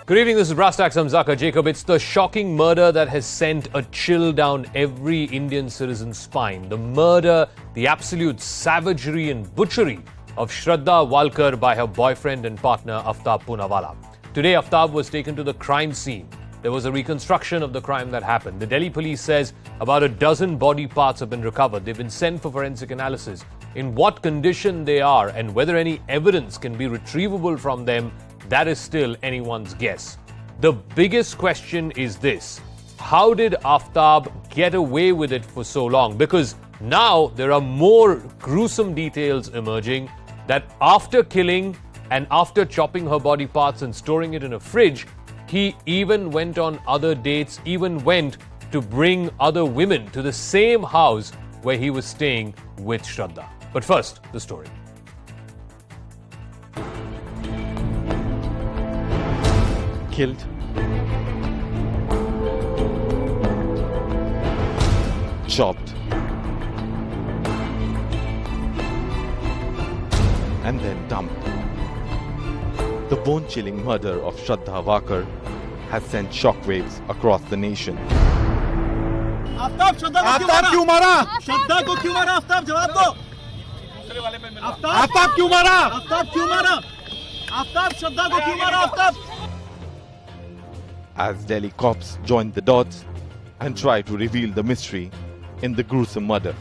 Good evening, this is Brass Tacks. I'm Zaka Jacob. It's the shocking murder that has sent a chill down every Indian citizen's spine. The murder, the absolute savagery and butchery of Shraddha Walkar by her boyfriend and partner Aftab Poonawalla. Today, Aftab was taken to the crime scene. There was a reconstruction of the crime that happened. The Delhi police says about a dozen body parts have been recovered. They've been sent for forensic analysis. In what condition they are and whether any evidence can be retrievable from them, that is still anyone's guess. The biggest question is this: how did Aftab get away with it for so long? Because now there are more gruesome details emerging that after killing and after chopping her body parts and storing it in a fridge, he even went on other dates, even went to bring other women to the same house where he was staying with Shraddha. But first, the story. Killed, chopped, and then dumped. The bone-chilling murder of Shraddha Walkar has sent shockwaves across the nation. Aftab श्रद्धा क्यों मारा? श्रद्धा को क्यों मारा? आफ्ताब जवाब दो। आफ्ताब क्यों मारा? आफ्ताब क्यों मारा? आफ्ताब श्रद्धा को क्यों मारा? Aftab As Delhi cops joined the dots and tried to reveal the mystery in the gruesome murder.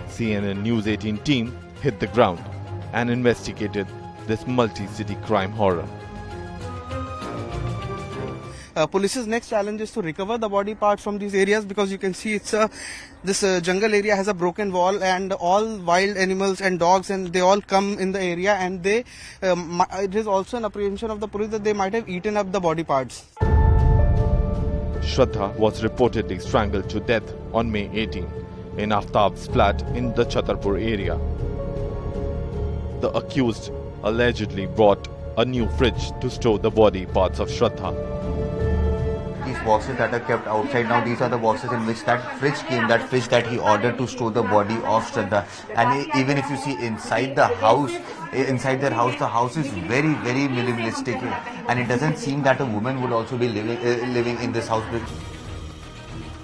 CNN News 18 team hit the ground and investigated this multi-city crime horror. Police's next challenge is to recover the body parts from these areas, because you can see it's this jungle area has a broken wall, and all wild animals and dogs and they all come in the area, and they it is also an apprehension of the police that they might have eaten up the body parts. Shraddha was reportedly strangled to death on May 18 in Aftab's flat in the Chhatarpur area. The accused allegedly brought a new fridge to store the body parts of Shraddha. These boxes that are kept outside now, these are the boxes in which that fridge came, that fridge that he ordered to store the body of Shraddha. And even if you see inside the house, inside their house, the house is very, very minimalistic, and it doesn't seem that a woman would also be living in this house.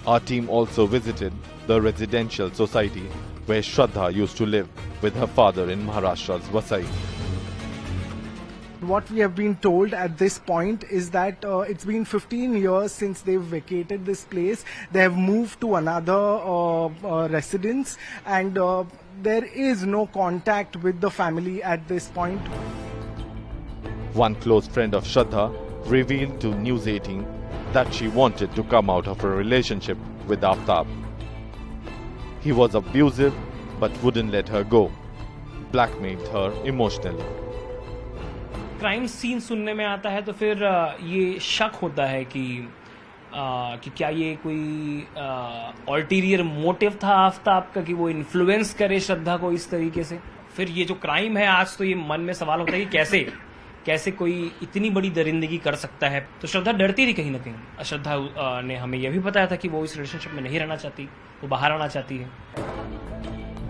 Our team also visited the residential society where Shraddha used to live with her father in Maharashtra's Vasai. What we have been told at this point is that it's been 15 years since they've vacated this place. They have moved to another residence, and there is no contact with the family at this point. One close friend of Shraddha revealed to News 18 that she wanted to come out of her relationship with Aftab. He was abusive but wouldn't let her go, blackmailed her emotionally. Crime scene सुनने में आता है तो फिर ये शक होता है कि क्या ये कोई अल्टीरियर मोटिव था आफ्ताब का कि वो इन्फ्लुएंस करे श्रद्धा को इस तरीके से. फिर ये जो क्राइम है, आज तो ये मन में सवाल होता है कि कैसे कोई इतनी बड़ी दरिंदगी कर सकता है. तो श्रद्धा डरती थी कहीं ना कहीं. श्रद्धा ने हमें यह भी बताया था कि वो इस रिलेशनशिप में नहीं रहना चाहती, वो बाहर आना चाहती है.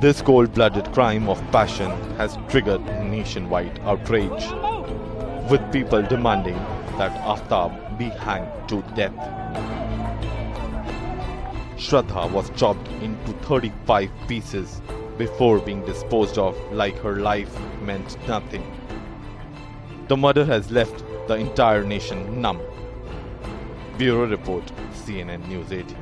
This cold-blooded crime of passion has triggered nationwide outrage, with people demanding that Aftab be hanged to death. Shraddha was chopped into 35 pieces before being disposed of like her life meant nothing. The murder has left the entire nation numb. Bureau Report, CNN News 18.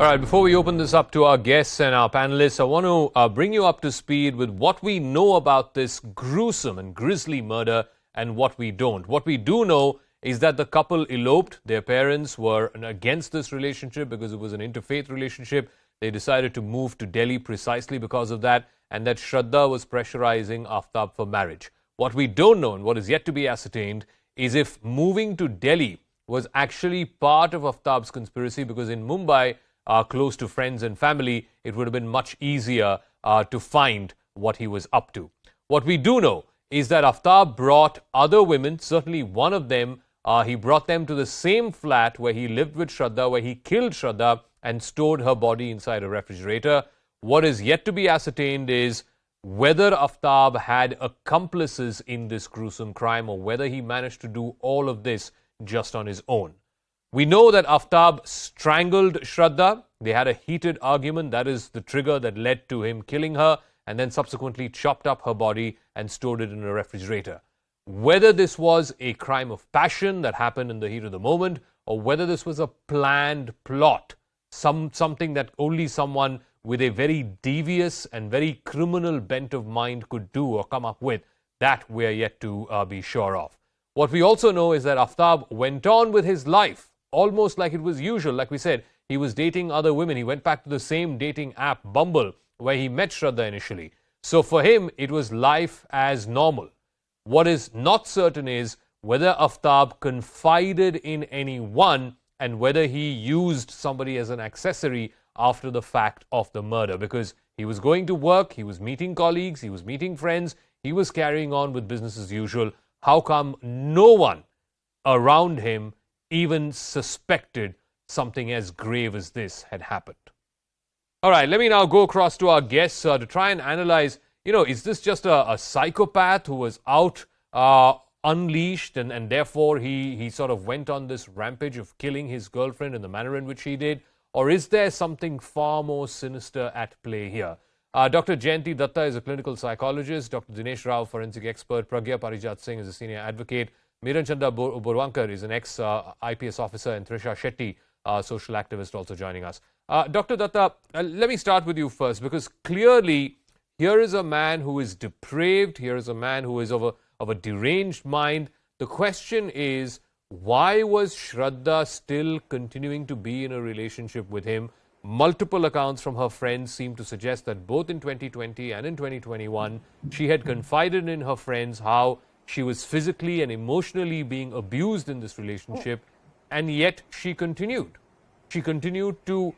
All right, before we open this up to our guests and our panelists, I want to bring you up to speed with what we know about this gruesome and grisly murder and what we don't. What we do know is that the couple eloped. Their parents were against this relationship because it was an interfaith relationship. They decided to move to Delhi precisely because of that, and that Shraddha was pressurizing Aftab for marriage. What we don't know and what is yet to be ascertained is if moving to Delhi was actually part of Aftab's conspiracy, because in Mumbai, close to friends and family, it would have been much easier to find what he was up to. What we do know is that Aftab brought other women, certainly one of them, he brought them to the same flat where he lived with Shraddha, where he killed Shraddha and stored her body inside a refrigerator. What is yet to be ascertained is whether Aftab had accomplices in this gruesome crime or whether he managed to do all of this just on his own. We know that Aftab strangled Shraddha. They had a heated argument. That is the trigger that led to him killing her, and then subsequently chopped up her body and stored it in a refrigerator. Whether this was a crime of passion that happened in the heat of the moment, or whether this was a planned plot, something that only someone with a very devious and very criminal bent of mind could do or come up with, that we're yet to be sure of. What we also know is that Aftab went on with his life almost like it was usual. Like we said, he was dating other women. He went back to the same dating app, Bumble, where he met Shraddha initially. So for him, it was life as normal. What is not certain is whether Aftab confided in anyone and whether he used somebody as an accessory after the fact of the murder, because he was going to work, he was meeting colleagues, he was meeting friends, he was carrying on with business as usual. How come no one around him even suspected something as grave as this had happened? All right, let me now go across to our guests to try and analyze, is this just a psychopath who was out unleashed and therefore he sort of went on this rampage of killing his girlfriend in the manner in which he did? Or is there something far more sinister at play here? Dr. Jayanti Datta is a clinical psychologist. Dr. Dinesh Rao, forensic expert. Pragya Parijat Singh is a senior advocate. Miran Chanda Borwankar is an ex-IPS officer. And Trisha Shetty, social activist, also joining us. Dr. Datta, let me start with you first, because clearly here is a man who is depraved. Here is a man who is of a deranged mind. The question is, why was Shraddha still continuing to be in a relationship with him? Multiple accounts from her friends seem to suggest that both in 2020 and in 2021, she had confided in her friends how she was physically and emotionally being abused in this relationship, and yet she continued. She continued to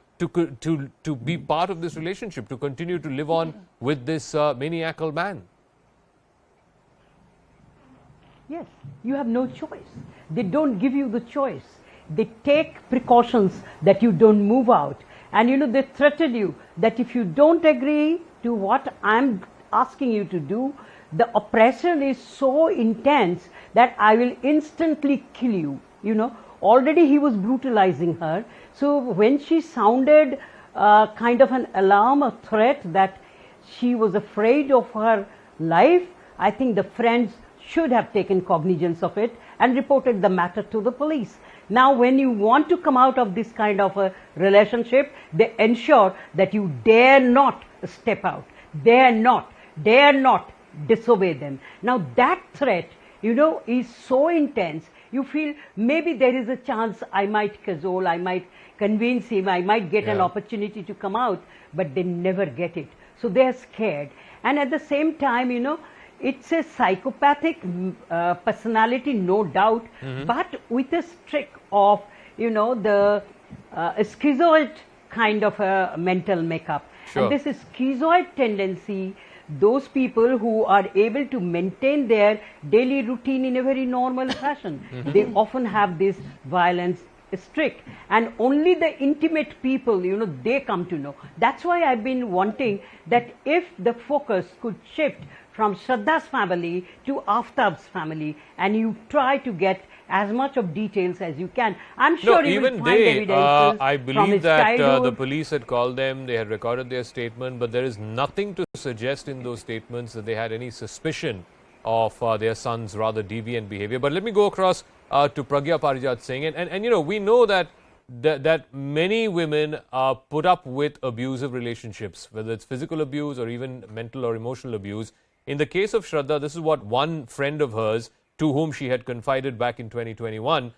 be part of this relationship, to continue to live on with this maniacal man. Yes, you have no choice. They don't give you the choice. They take precautions that you don't move out. And they threaten you that if you don't agree to what I'm asking you to do, the oppression is so intense that I will instantly kill you. Already he was brutalizing her. So when she sounded kind of an alarm, a threat that she was afraid of her life, I think the friends should have taken cognizance of it and reported the matter to the police. Now, when you want to come out of this kind of a relationship, they ensure that you dare not step out, dare not disobey them. Now, that threat, is so intense, you feel maybe there is a chance I might cajole, I might convince him, I might get an opportunity to come out, but they never get it. So they are scared. And at the same time, it's a psychopathic personality, no doubt, but with a streak of, the schizoid kind of a mental makeup. Sure. And this is schizoid tendency, those people who are able to maintain their daily routine in a very normal fashion, they often have this violence streak, and only the intimate people, they come to know. That's why I've been wanting that if the focus could shift from Shraddha's family to Aftab's family, and you try to get as much of details as you can. I'm sure you will find evidences I from believe his that childhood. the police had called them, they had recorded their statement, but there is nothing to suggest in those statements that they had any suspicion of their son's rather deviant behavior. But let me go across to Pragya Parijat Singh, and we know that many women put up with abusive relationships, whether it's physical abuse or even mental or emotional abuse. In the case of Shraddha, this is what one friend of hers, to whom she had confided back in 2021,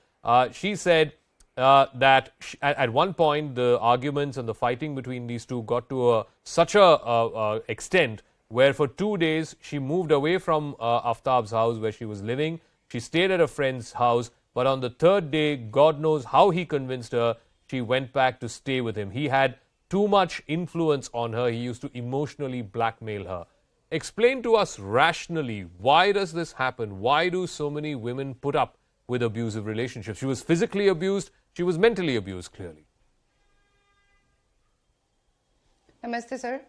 she said that at one point the arguments and the fighting between these two got to such a extent where for 2 days she moved away from Aftab's house where she was living. She stayed at a friend's house, but on the third day, God knows how he convinced her, she went back to stay with him. He had too much influence on her. He used to emotionally blackmail her. Explain to us rationally, why does this happen? Why do so many women put up with abusive relationships? She was physically abused. She was mentally abused, clearly. Namaste, sir.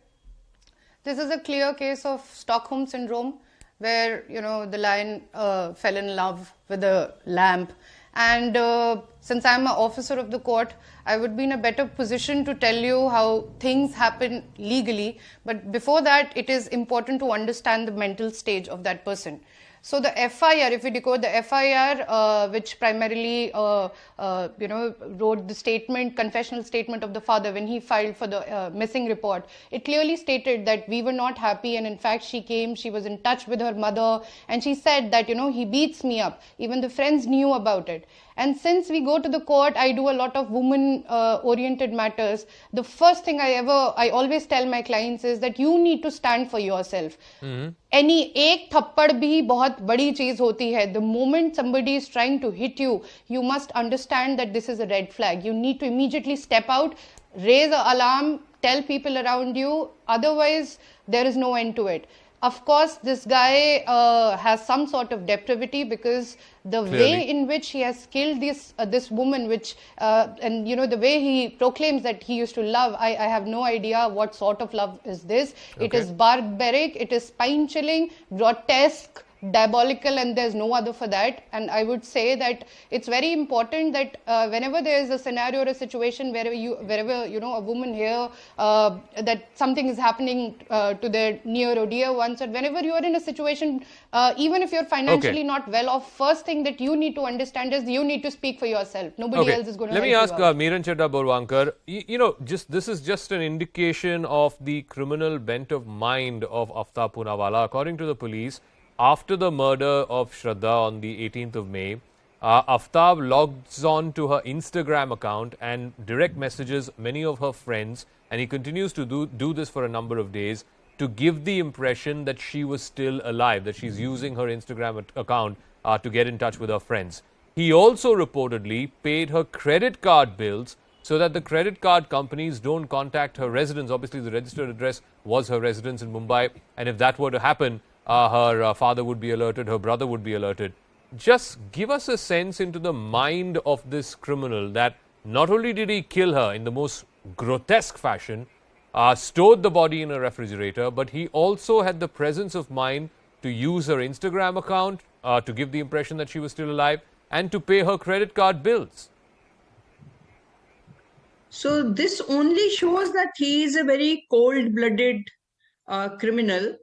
This is a clear case of Stockholm syndrome, where the lion fell in love with the lamb. And since I'm an officer of the court, I would be in a better position to tell you how things happen legally. But before that, it is important to understand the mental stage of that person. So the FIR, if we decode the FIR, which primarily, wrote the statement, confessional statement of the father when he filed for the missing report, it clearly stated that we were not happy, and in fact she was in touch with her mother, and she said that, he beats me up. Even the friends knew about it. And since we go to the court, I do a lot of woman-oriented matters. The first thing I always tell my clients is that you need to stand for yourself. Any एक थप्पड़ भी बहुत बड़ी चीज होती है. The moment somebody is trying to hit you, you must understand that this is a red flag. You need to immediately step out, raise an alarm, tell people around you. Otherwise, there is no end to it. Of course, this guy has some sort of depravity, because the way in which he has killed this woman, and the way he proclaims that he used to love, I have no idea what sort of love is this. Okay. It is barbaric, it is spine-chilling, grotesque, diabolical, and there's no other for that. And I would say that it's very important that whenever there is a scenario or a situation wherever a woman hear that something is happening to their near or dear ones, or whenever you are in a situation, even if you're financially not well off, first thing that you need to understand is you need to speak for yourself. Nobody else is going to help you out. Let me ask Shraddha Walkar, this is just an indication of the criminal bent of mind of Aftab Poonawalla. According to the police, after the murder of Shraddha on the 18th of May, Aftab logs on to her Instagram account and direct messages many of her friends, and he continues to do this for a number of days to give the impression that she was still alive, that she's using her Instagram account to get in touch with her friends. He also reportedly paid her credit card bills so that the credit card companies don't contact her residence. Obviously, the registered address was her residence in Mumbai, and if that were to happen, her father would be alerted, her brother would be alerted. Just give us a sense into the mind of this criminal, that not only did he kill her in the most grotesque fashion, stored the body in a refrigerator, but he also had the presence of mind to use her Instagram account to give the impression that she was still alive, and to pay her credit card bills. So this only shows that he is a very cold-blooded criminal.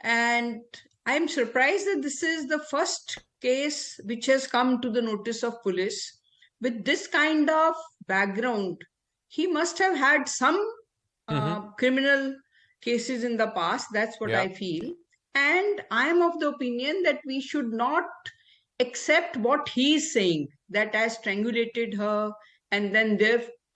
And I'm surprised that this is the first case which has come to the notice of police. With this kind of background, he must have had some criminal cases in the past. That's what I feel. And I am of the opinion that we should not accept what he is saying, that I strangulated her, and then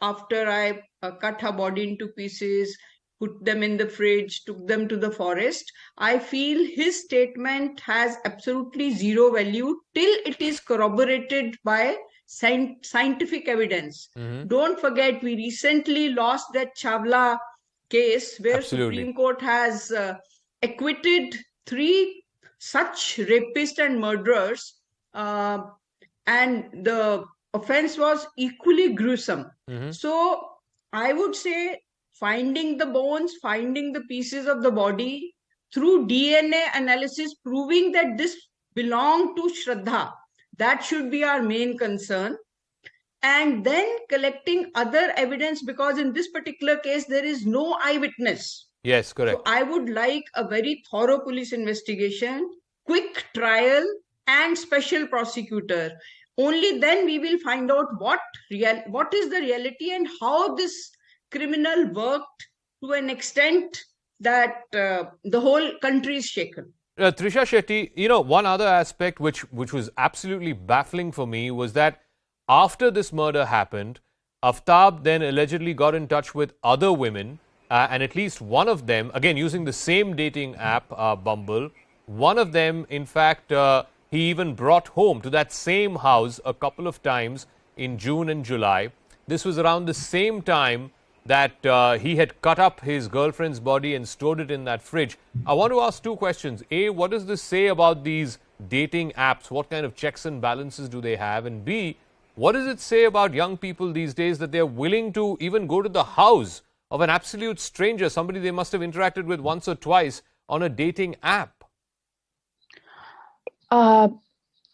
after I cut her body into pieces, put them in the fridge, took them to the forest. I feel his statement has absolutely zero value till it is corroborated by scientific evidence. Don't forget, we recently lost that Chawla case where Supreme Court has acquitted 3 such rapists and murderers, and the offense was equally gruesome. So I would say, finding the bones, finding the pieces of the body through DNA analysis, proving that this belonged to Shraddha, that should be our main concern. And then collecting other evidence, because in this particular case, there is no eyewitness. Yes, correct. So I would like a very thorough police investigation, quick trial, and special prosecutor. Only then we will find out what is the reality and how this criminal worked to an extent that the whole country is shaken. Trisha Shetty, one other aspect which was absolutely baffling for me was that after this murder happened, Aftab then allegedly got in touch with other women, and at least one of them, again using the same dating app, Bumble, one of them, in fact, he even brought home to that same house a couple of times in June and July. This was around the same time that he had cut up his girlfriend's body and stored it in that fridge. I want to ask 2 questions. A, what does this say about these dating apps? What kind of checks and balances do they have? And B, what does it say about young people these days that they're willing to even go to the house of an absolute stranger, somebody they must have interacted with once or twice on a dating app?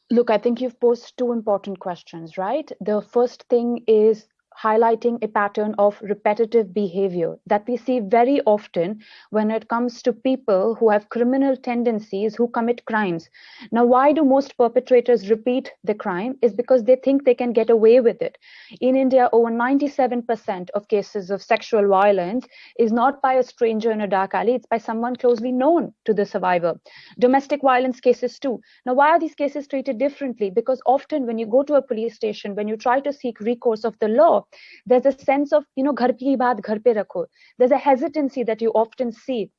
Look, I think you've posed two important questions, right? The first thing is highlighting a pattern of repetitive behavior that we see very often when it comes to people who have criminal tendencies, who commit crimes. Now, why do most perpetrators repeat the crime? Is because they think they can get away with it. In India, over 97% of cases of sexual violence is not by a stranger in a dark alley, it's by someone closely known to the survivor. Domestic violence cases too. Now, why are these cases treated differently? Because often when you go to a police station, when you try to seek recourse of the law, there's a sense of, ghar ki baat ghar pe rakho. There's a hesitancy that you often see,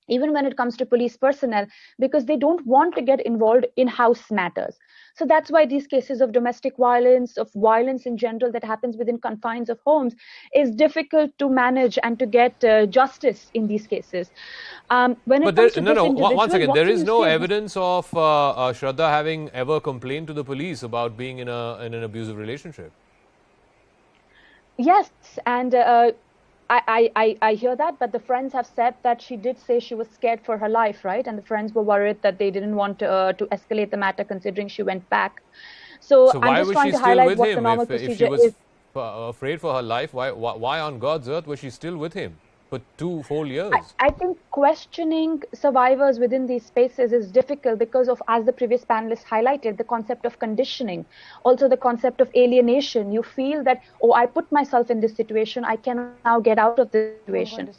even when it comes to police personnel, because they don't want to get involved in house matters. So that's why these cases of domestic violence, of violence in general that happens within confines of homes, is difficult to manage and to get justice in these cases. One second. There is no evidence of Shraddha having ever complained to the police about being in an abusive relationship. Yes, and I hear that, but the friends have said that she did say she was scared for her life, right? And the friends were worried that they didn't want to escalate the matter, considering she went back. So I'm just trying to highlight what the normal procedure is. If she was afraid for her life, why on God's earth was she still with him for 2 whole years? I think questioning survivors within these spaces is difficult because of, as the previous panelists highlighted, the concept of conditioning, also the concept of alienation. You feel that, oh, I put myself in this situation, I can now get out of this situation.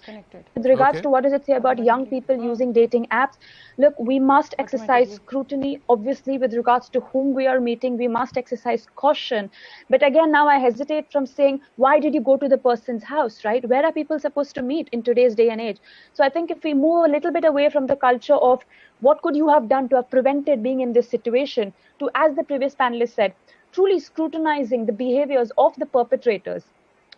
With regards to what does it say about young people using dating apps, look, we must exercise scrutiny, obviously, with regards to whom we are meeting. We must exercise caution. But again, now I hesitate from saying, why did you go to the person's house, right? Where are people supposed to meet in today's day and age? So I think if we move a little bit away from the culture of what could you have done to have prevented being in this situation, to, as the previous panelist said, truly scrutinizing the behaviors of the perpetrators.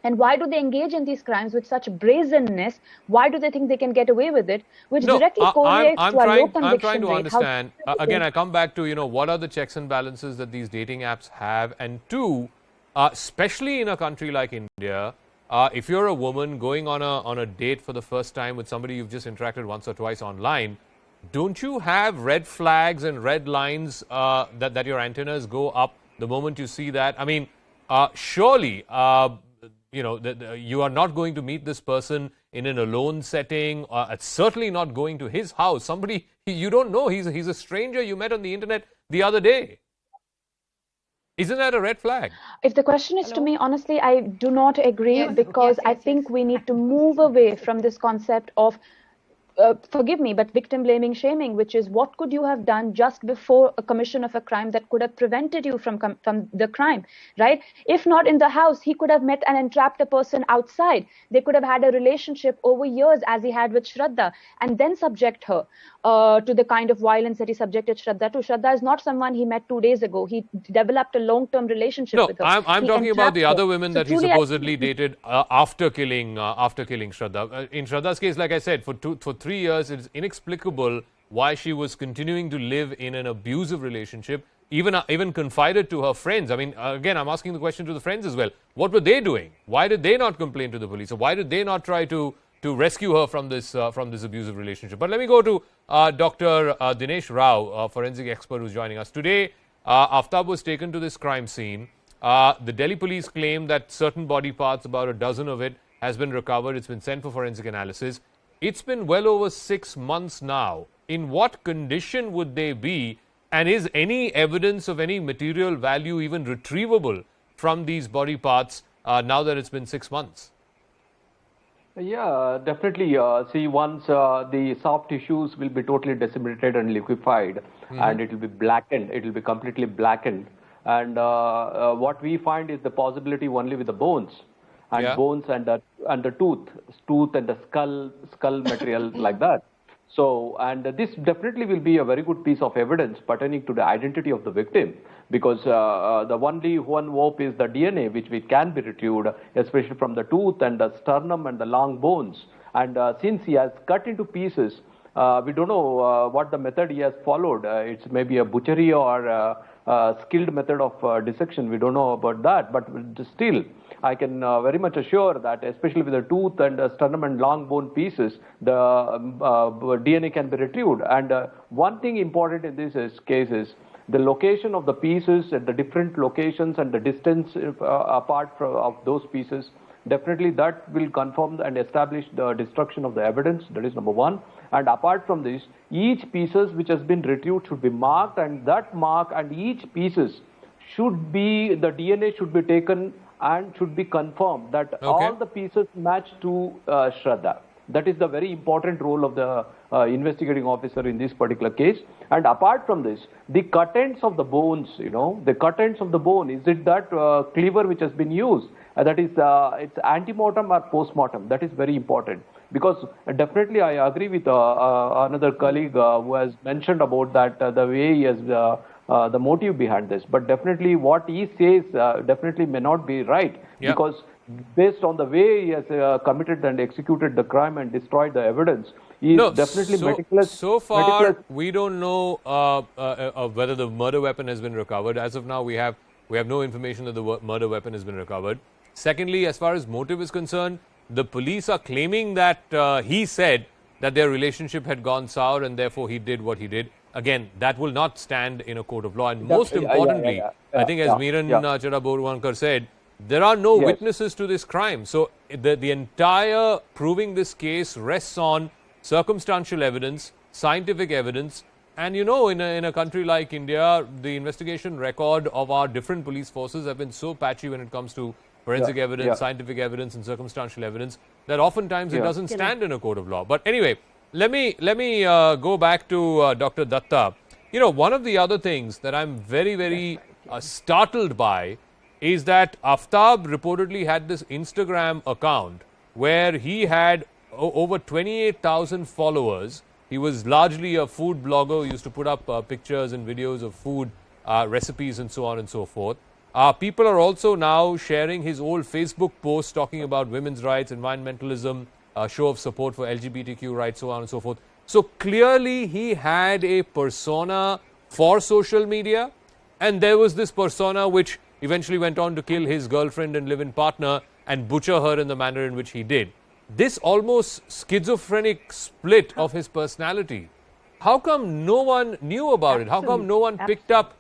And why do they engage in these crimes with such brazenness? Why do they think they can get away with it? Which directly correlates to our low conviction rate. I'm trying to understand. Again, I come back to, what are the checks and balances that these dating apps have? And two, especially in a country like India, if you're a woman going on a date for the first time with somebody you've just interacted once or twice online, don't you have red flags and red lines that your antennas go up the moment you see that? I mean, surely, you are not going to meet this person in an alone setting. It's certainly not going to his house. Somebody you don't know. He's a stranger you met on the internet the other day. Isn't that a red flag? If the question is to me, honestly, I do not agree, because I think we need to move away from this concept of, forgive me, but victim blaming, shaming, which is what could you have done just before a commission of a crime that could have prevented you from the crime, right? If not in the house, he could have met and entrapped a person outside. They could have had a relationship over years, as he had with Shraddha, and then subject her to the kind of violence that he subjected Shraddha to. Shraddha is not someone he met 2 days ago. He developed a long-term relationship with her. I'm talking about the other women that he supposedly dated after killing Shraddha. In Shraddha's case, like I said, for 3 years, it's inexplicable why she was continuing to live in an abusive relationship, even confided to her friends. I mean, again, I'm asking the question to the friends as well. What were they doing? Why did they not complain to the police? Or why did they not try to rescue her from this abusive relationship? But let me go to Dr. Dinesh Rao, a forensic expert who's joining us. Today, Aftab was taken to this crime scene. The Delhi police claim that certain body parts, about a dozen of it, has been recovered. It's been sent for forensic analysis. It's been well over 6 months now. In what condition would they be? And is any evidence of any material value even retrievable from these body parts now that it's been 6 months? Yeah, definitely. See, once the soft tissues will be totally disseminated and liquefied, and it will be blackened, it will be completely blackened. And what we find is the possibility only with the bones. And bones and the tooth and the skull material like that. So, and this definitely will be a very good piece of evidence pertaining to the identity of the victim, because the only one hope is the DNA, which can be retrieved, especially from the tooth and the sternum and the long bones. And since he has cut into pieces, we don't know what the method he has followed. It's maybe a butchery or skilled method of dissection. We don't know about that, but still, I can very much assure that, especially with the tooth and sternum and long bone pieces, the DNA can be retrieved. And one thing important in this case is the location of the pieces at the different locations and the distance apart of those pieces. Definitely that will confirm and establish the destruction of the evidence. That is number one. And apart from this, each pieces which has been retrieved should be marked, and that mark and each pieces should be, the DNA should be taken and should be confirmed that all the pieces match to Shraddha. That is the very important role of the investigating officer in this particular case. And apart from this, the contents of the bones, the contents of the bone, is it that cleaver which has been used? That is, it's antemortem or postmortem. That is very important. Because definitely I agree with another colleague who has mentioned about that, the way he has the motive behind this. But definitely what he says definitely may not be right. Because based on the way he has committed and executed the crime and destroyed the evidence, he is definitely meticulous. So far, we don't know whether the murder weapon has been recovered. As of now, we have no information that the murder weapon has been recovered. Secondly, as far as motive is concerned, the police are claiming that he said that their relationship had gone sour and therefore he did what he did. Again, that will not stand in a court of law. And most importantly, I think as Shraddha Walkar said, there are no witnesses to this crime. So the entire proving this case rests on circumstantial evidence, scientific evidence. And in a country like India, the investigation record of our different police forces have been so patchy when it comes to forensic evidence, scientific evidence and circumstantial evidence that oftentimes it doesn't stand in a court of law. But anyway, let me go back to Dr. Datta. One of the other things that I'm very, very startled by is that Aftab reportedly had this Instagram account where he had over 28,000 followers. He was largely a food blogger who used to put up pictures and videos of food recipes and so on and so forth. People are also now sharing his old Facebook posts talking about women's rights, environmentalism, show of support for LGBTQ rights, so on and so forth. So clearly he had a persona for social media, and there was this persona which eventually went on to kill his girlfriend and live-in partner and butcher her in the manner in which he did. This almost schizophrenic split of his personality, how come no one knew about it? How come no one picked up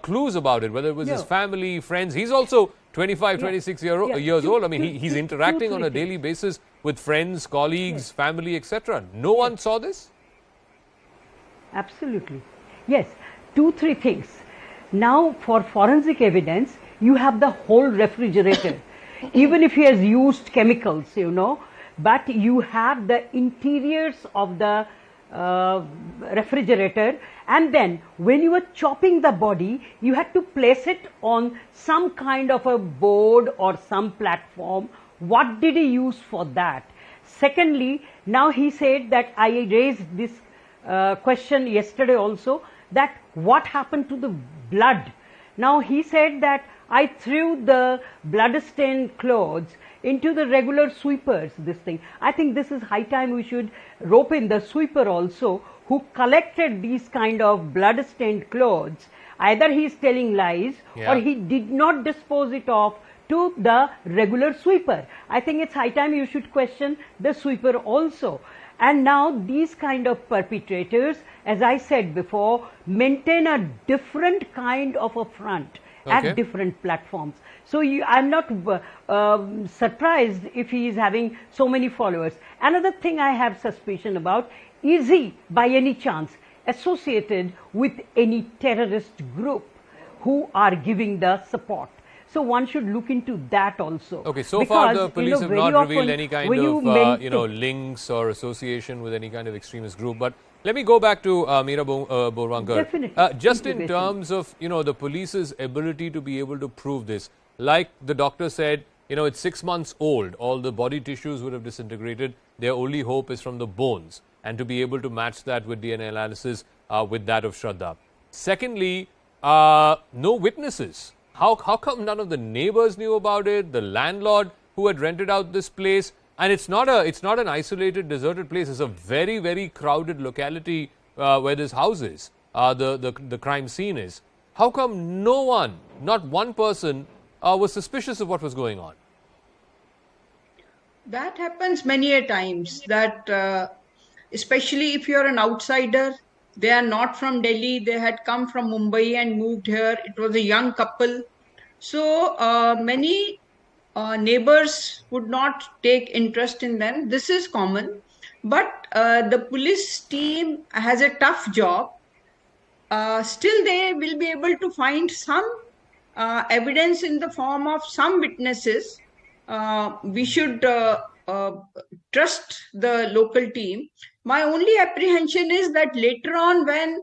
clues about it, whether it was his family, friends? He's also 25, 26 years old. I mean, he's interacting on a daily basis with friends, colleagues, family, etc. No one saw this? Absolutely. Yes. 2-3 things. Now, for forensic evidence, you have the whole refrigerator. Even if he has used chemicals, but you have the interiors of the refrigerator, and then when you were chopping the body, you had to place it on some kind of a board or some platform. What did he use for that? Secondly, now he said that I raised this question yesterday also, that what happened to the blood? Now he said that I threw the blood-stained clothes into the regular sweepers, this thing. I think this is high time we should rope in the sweeper also, who collected these kind of blood-stained clothes. Either he is telling lies or he did not dispose it off to the regular sweeper. I think it's high time you should question the sweeper also. And now these kind of perpetrators, as I said before, maintain a different kind of a front at different platforms. So I'm not surprised if he is having so many followers. Another thing I have suspicion about, is he by any chance associated with any terrorist group who are giving the support? So one should look into that also. Okay, so far the police have not revealed any kind of links or association with any kind of extremist group. But let me go back to Meera Borwankar. Definitely. Just in terms of the police's ability to be able to prove this, like the doctor said, it's 6 months old. All the body tissues would have disintegrated. Their only hope is from the bones, and to be able to match that with DNA analysis with that of Shraddha. Secondly, no witnesses. How come none of the neighbors knew about it? The landlord who had rented out this place, and it's not an isolated, deserted place. It's a very, very crowded locality where this house is, the crime scene is. How come no one, not one person, was suspicious of what was going on? That happens many a times, that especially if you're an outsider, they are not from Delhi, they had come from Mumbai and moved here. It was a young couple. So many neighbors would not take interest in them. This is common. But the police team has a tough job. Still, they will be able to find some evidence in the form of some witnesses. We should trust the local team. My only apprehension is that later on, when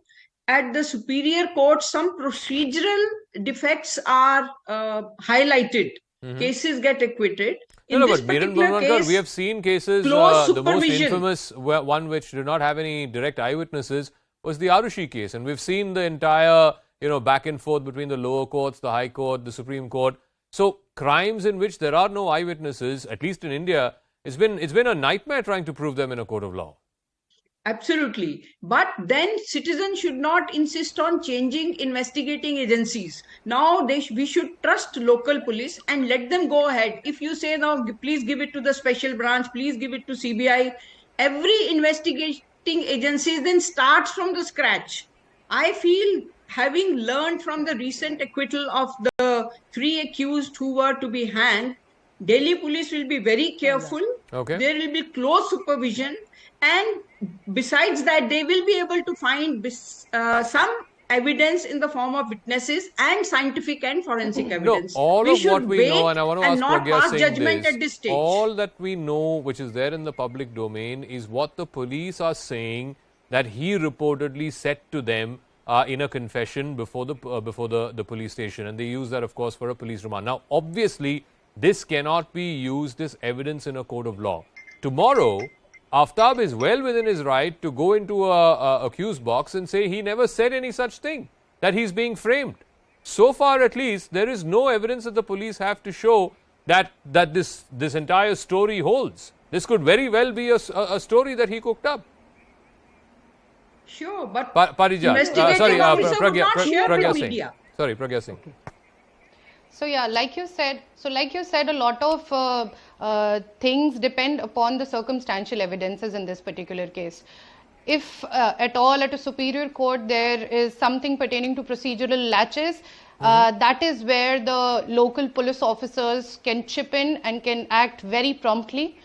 at the superior court some procedural defects are highlighted, cases get acquitted. No, but Miran Burmankar, we have seen cases, the most infamous one which did not have any direct eyewitnesses was the Arushi case. And we've seen the entire, back and forth between the lower courts, the High Court, the Supreme Court. So crimes in which there are no eyewitnesses, at least in India, it's been a nightmare trying to prove them in a court of law. Absolutely. But then citizens should not insist on changing investigating agencies. Now we should trust local police and let them go ahead. If you say now, please give it to the special branch, please give it to CBI, every investigating agency then starts from the scratch. I feel, having learned from the recent acquittal of the 3 accused who were to be hanged, Delhi police will be very careful. Okay. There will be close supervision. And besides that, they will be able to find some evidence in the form of witnesses and scientific and forensic evidence. No, all of what we know, and I want to ask not Pragya pass Singh judgment this, at this stage. all that we know which is there in the public domain is what the police are saying that he reportedly said to them in a confession before the police station, and they use that, of course, for a police remand. Now, obviously, this cannot be used as evidence in a court of law. Tomorrow, Aftab is well within his right to go into a accused box and say he never said any such thing, that he's being framed. So far, at least, there is no evidence that the police have to show that this entire story holds. This could very well be a story that he cooked up. Sure, but Parija, Pragya Singh. Sorry, Pragya Singh. Okay. So yeah, like you said, a lot of things depend upon the circumstantial evidences in this particular case. If at all at a superior court there is something pertaining to procedural latches, that is where the local police officers can chip in and can act very promptly.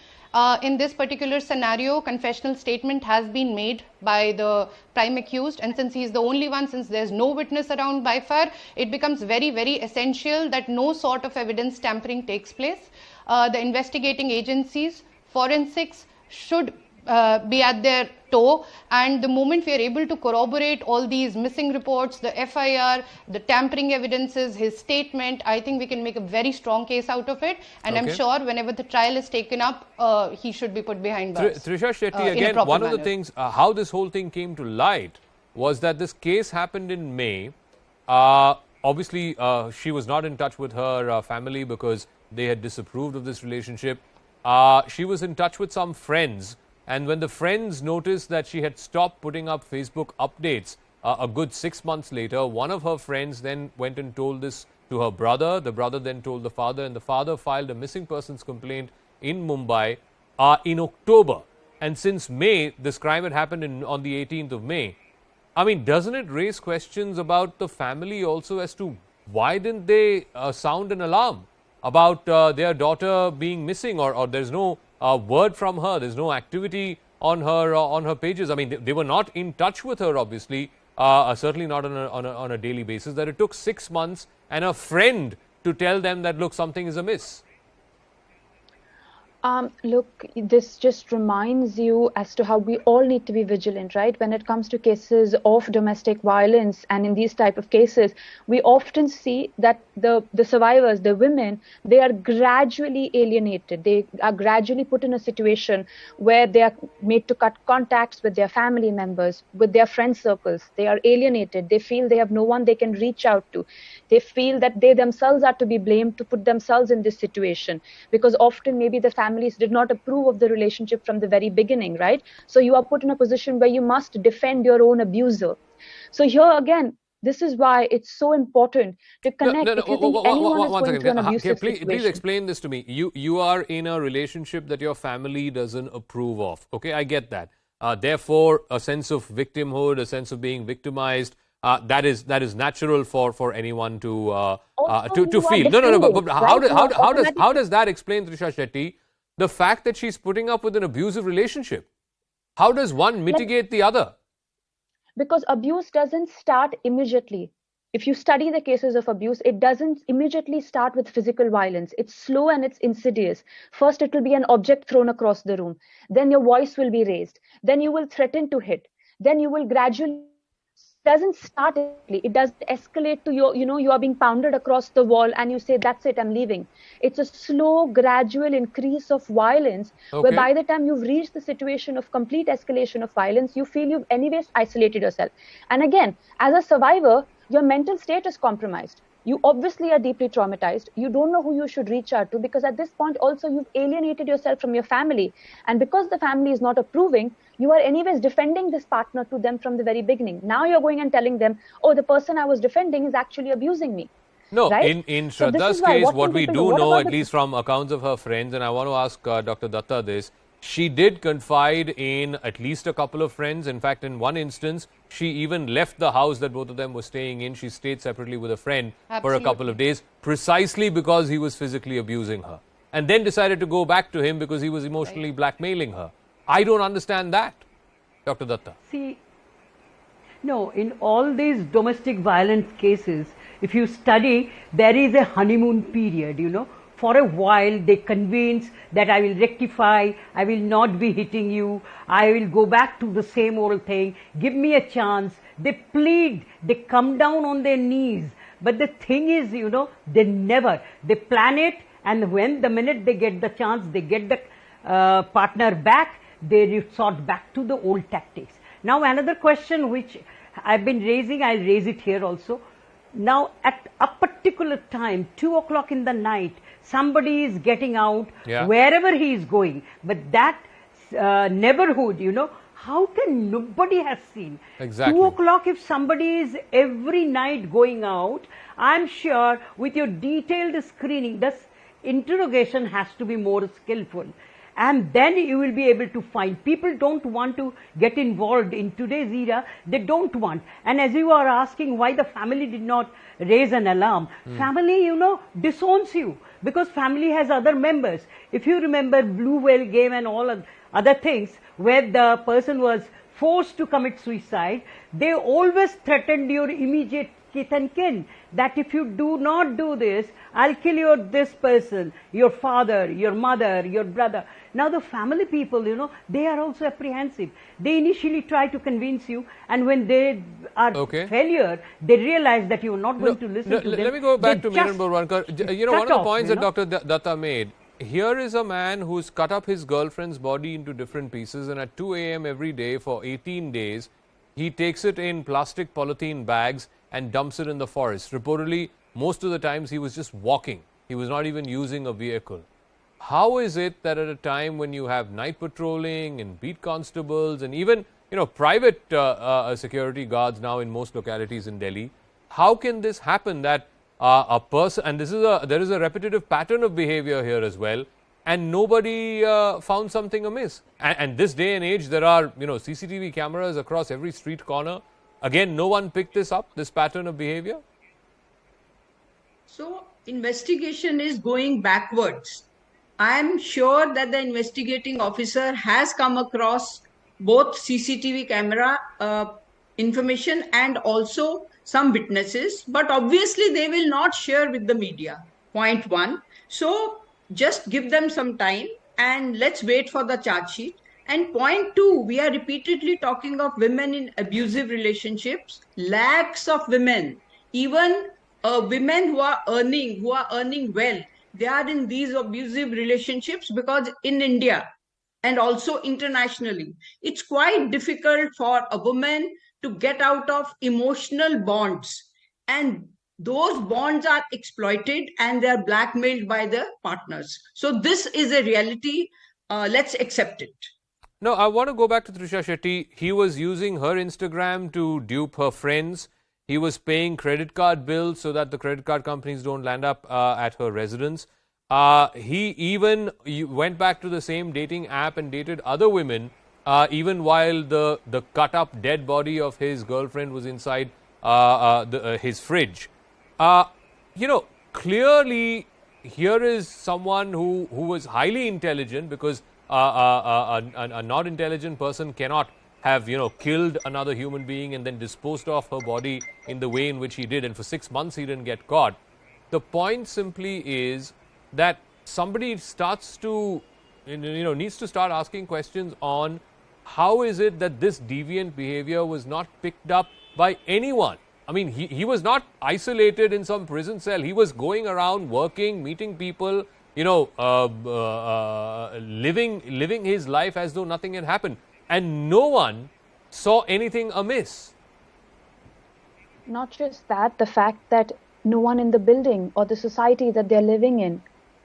In this particular scenario, confessional statement has been made by the prime accused, and since he is the only one, since there is no witness around by far, it becomes very, very essential that no sort of evidence tampering takes place. The investigating agencies, forensics should be at their toe, and the moment we are able to corroborate all these missing reports, the FIR, the tampering evidences, his statement, I think we can make a very strong case out of it, and I'm sure whenever the trial is taken up, he should be put behind bars. Trisha Shetty, again, one of the things, how this whole thing came to light was that this case happened in May. Obviously, she was not in touch with her family because they had disapproved of this relationship. She was in touch with some friends. And when the friends noticed that she had stopped putting up Facebook updates a good 6 months later, one of her friends then went and told this to her brother. The brother then told the father, and the father filed a missing persons complaint in Mumbai in October. And since May, this crime had happened on the 18th of May. I mean, doesn't it raise questions about the family also as to why didn't they sound an alarm about their daughter being missing, or there's no word from her, there's no activity on her pages. I mean, they were not in touch with her, obviously, certainly not on a daily basis, that it took 6 months and a friend to tell them that, look, something is amiss. Look, this just reminds you as to how we all need to be vigilant, right? When it comes to cases of domestic violence, and in these type of cases, we often see that the survivors, the women, they are gradually alienated. They are gradually put in a situation where they are made to cut contacts with their family members, with their friend circles. They are alienated. They feel they have no one they can reach out to. They feel that they themselves are to be blamed to put themselves in this situation, because often maybe the families did not approve of the relationship from the very beginning, right? So you are put in a position where you must defend your own abuser. So here again, This is why it's so important to connect. No, no, If you think anyone is one going second. through an Here, abusive please situation, explain this to me. You are in a relationship that your family doesn't approve of. Okay, I get that. Therefore, a sense of victimhood, a sense of being victimized, that is natural for anyone to also to you are feel. No. defending, But right? You are how automatically does that explain, Trisha Shetty, the fact that she's putting up with an abusive relationship? How does one mitigate the other? because abuse doesn't start immediately. If you study the cases of abuse, it doesn't immediately start with physical violence. It's slow and it's insidious. First, it will be an object thrown across the room. Then your voice will be raised. Then you will threaten to hit. Then you will gradually. It doesn't start immediately. It doesn't escalate to you are being pounded across the wall and you say, that's it, I'm leaving. It's a slow, gradual increase of violence where by the time you've reached the situation of complete escalation of violence, you feel you've anyways isolated yourself. And again, as a survivor, your mental state is compromised. You obviously are deeply traumatized. You don't know who you should reach out to because at this point also you've alienated yourself from your family. And because the family is not approving, you are anyways defending this partner to them from the very beginning. Now you're going and telling them, oh, the person I was defending is actually abusing me. No, right? in So this Shraddha's is why, case, what what can we people do What know, about at the- least from accounts of her friends, and I want to ask Dr. Datta this, she did confide in at least a couple of friends. In fact, in one instance, she even left the house that both of them were staying in. She stayed separately with a friend for a couple of days, precisely because he was physically abusing her. And then decided to go back to him because he was emotionally blackmailing her. I don't understand that, Dr. Datta. See, no, in all these domestic violence cases, if you study, there is a honeymoon period. For a while, they convince that I will rectify, I will not be hitting you, I will go back to the same old thing, give me a chance. They plead, they come down on their knees. But the thing is, they plan it, and when the minute they get the chance, they get the partner back, they resort back to the old tactics. Now, another question which I've been raising, I'll raise it here also. Now, at a particular time, 2 o'clock in the night, somebody is getting out wherever he is going. But that neighborhood, how can nobody has seen? Exactly. 2 o'clock, if somebody is every night going out, I'm sure with your detailed screening, this interrogation has to be more skillful. And then you will be able to find. People don't want to get involved in today's era. They don't want. And as you are asking why the family did not raise an alarm, family, disowns you because family has other members. If you remember Blue Whale game and all other things where the person was forced to commit suicide, they always threatened your immediate kith and kin that if you do not do this, I'll kill this person, your father, your mother, your brother. Now the family people, they are also apprehensive. They initially try to convince you, and when they are failure, they realize that you are not going to listen to them. Let me go back to Miran Borwankar. One of the points that Dr. Datta made, here is a man who's cut up his girlfriend's body into different pieces, and at 2 a.m. every day for 18 days, he takes it in plastic polythene bags and dumps it in the forest. Reportedly, most of the times he was just walking. He was not even using a vehicle. How is it that at a time when you have night patrolling and beat constables and even private security guards now in most localities in Delhi, how can this happen that a person, and there is a repetitive pattern of behavior here as well, and nobody found something amiss? And this day and age, there are CCTV cameras across every street corner. Again, no one picked this up, this pattern of behavior? So, investigation is going backwards. I am sure that the investigating officer has come across both CCTV camera information and also some witnesses, but obviously they will not share with the media. Point one. So, just give them some time and let's wait for the charge sheet. And point two, we are repeatedly talking of women in abusive relationships. Lakhs of women, even women who are earning well, they are in these abusive relationships because in India and also internationally, it's quite difficult for a woman to get out of emotional bonds. And those bonds are exploited and they are blackmailed by the partners. So this is a reality. Let's accept it. No, I want to go back to Trisha Shetty. He was using her Instagram to dupe her friends. He was paying credit card bills so that the credit card companies don't land up at her residence. He even went back to the same dating app and dated other women, even while the cut up dead body of his girlfriend was inside his fridge. Clearly here is someone who was highly intelligent, because a not intelligent person cannot have killed another human being and then disposed of her body in the way in which he did, and for 6 months he didn't get caught. The point simply is that somebody starts to needs to start asking questions on how is it that this deviant behavior was not picked up by anyone. I mean, he was not isolated in some prison cell. He was going around working, meeting people, living his life as though nothing had happened, and no one saw anything amiss. Not just that, the fact that no one in the building or the society that they're living in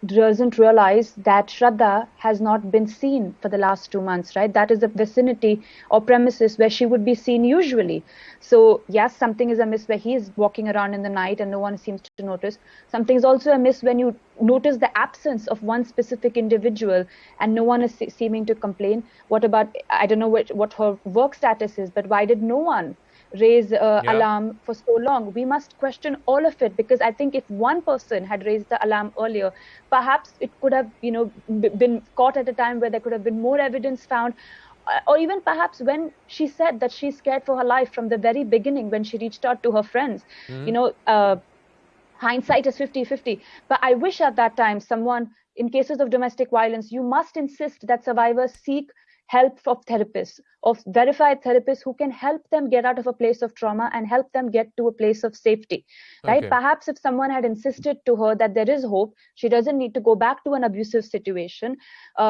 doesn't realize that Shraddha has not been seen for the last 2 months, right? That is the vicinity or premises where she would be seen usually. So yes, something is amiss where he is walking around in the night and no one seems to notice. Something is also amiss when you notice the absence of one specific individual and no one is seeming to complain. What about, I don't know what her work status is, but why did no one raise alarm for so long? We must question all of it, because I think if one person had raised the alarm earlier, perhaps it could have been caught at a time where there could have been more evidence found, or even perhaps when she said that she's scared for her life from the very beginning when she reached out to her friends. Hindsight is 50-50, but I wish at that time someone, in cases of domestic violence, you must insist that survivors seek help of therapists, of verified therapists who can help them get out of a place of trauma and help them get to a place of safety, right? Okay. Perhaps if someone had insisted to her that there is hope, she doesn't need to go back to an abusive situation.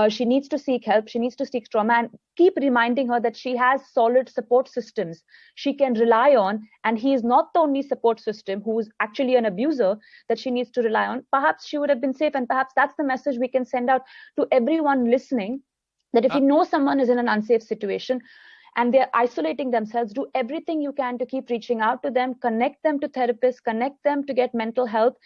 She needs to seek help. She needs to seek trauma, and keep reminding her that she has solid support systems she can rely on. And he is not the only support system who is actually an abuser that she needs to rely on. Perhaps she would have been safe. And perhaps that's the message we can send out to everyone listening, that if you know someone is in an unsafe situation and they're isolating themselves, do everything you can to keep reaching out to them, connect them to therapists, connect them to get mental help,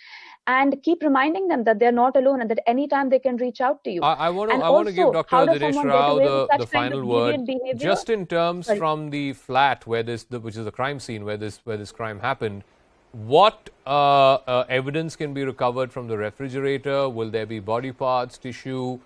and keep reminding them that they're not alone and that anytime they can reach out to you. I want to give Dr. Dinesh Rao the final word. Just in terms from the flat where which is the crime scene where this crime happened, what evidence can be recovered from the refrigerator? Will there be body parts, tissue,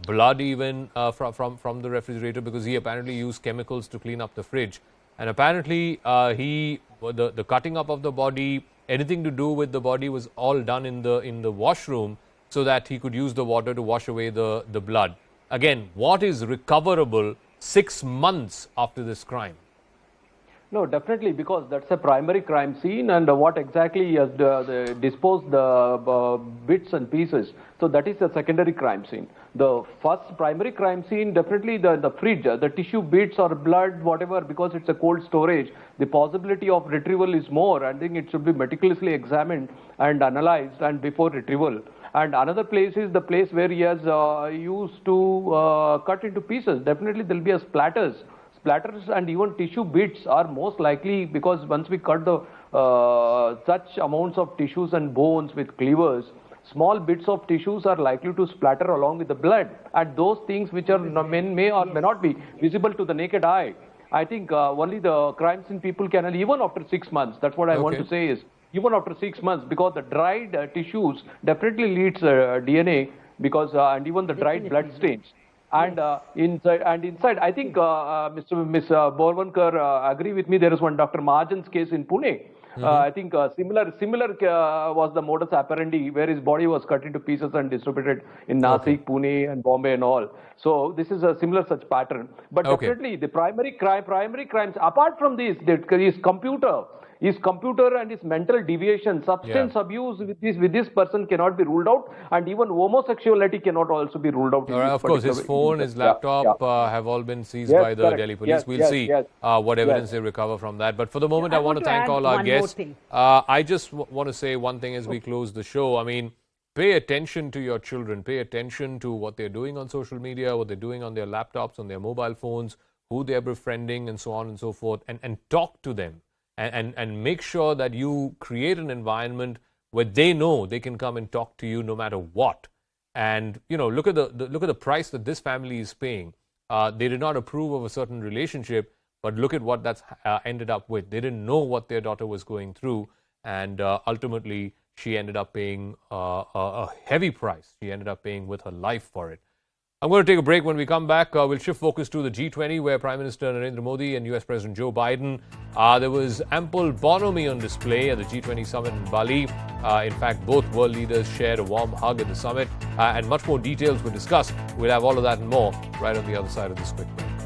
blood even from the refrigerator, because he apparently used chemicals to clean up the fridge, and apparently the cutting up of the body, anything to do with the body, was all done in the washroom so that he could use the water to wash away the blood. Again, what is recoverable 6 months after this crime? No, definitely, because that's a primary crime scene, and what exactly he has disposed the bits and pieces. So that is a secondary crime scene. The first primary crime scene, definitely the fridge, the tissue bits or blood, whatever, because it's a cold storage, the possibility of retrieval is more. I think it should be meticulously examined and analyzed and before retrieval. And another place is the place where he has used to cut into pieces. Definitely there will be a splatters and even tissue bits are most likely, because once we cut the such amounts of tissues and bones with cleavers, small bits of tissues are likely to splatter along with the blood, and those things which are may or may not be visible to the naked eye. I think only the crime scene people can, even after 6 months, that's what I want to say is, even after 6 months, because the dried tissues definitely leads DNA, because and even the dried blood stains. And inside, I think Miss Borvankar agree with me. There is one Dr. Mahajan's case in Pune. I think similar was the modus operandi, where his body was cut into pieces and distributed in Nasik, Pune, and Bombay and all. So this is a similar such pattern. But definitely the primary crimes. Apart from this, his computer and his mental deviation, substance abuse with this person cannot be ruled out, and even homosexuality cannot also be ruled out. Of course, his phone, his laptop have all been seized by the Delhi police. We'll see what evidence they recover from that. But for the moment, I want to thank all our guests. I just want to say one thing as we close the show. I mean, pay attention to your children. Pay attention to what they're doing on social media, what they're doing on their laptops, on their mobile phones, who they're befriending, and so on and so forth, and talk to them. and make sure that you create an environment where they know they can come and talk to you no matter what. And look at the price that this family is paying. They did not approve of a certain relationship, but look at what that's ended up with. They didn't know what their daughter was going through, and ultimately she ended up paying a heavy price. She ended up paying with her life for it. I'm going to take a break. When we come back, we'll shift focus to the G20, where Prime Minister Narendra Modi and US President Joe Biden, there was ample bonhomie on display at the G20 summit in Bali. In fact, both world leaders shared a warm hug at the summit, and much more details were discussed. We'll have all of that and more right on the other side of this quick break.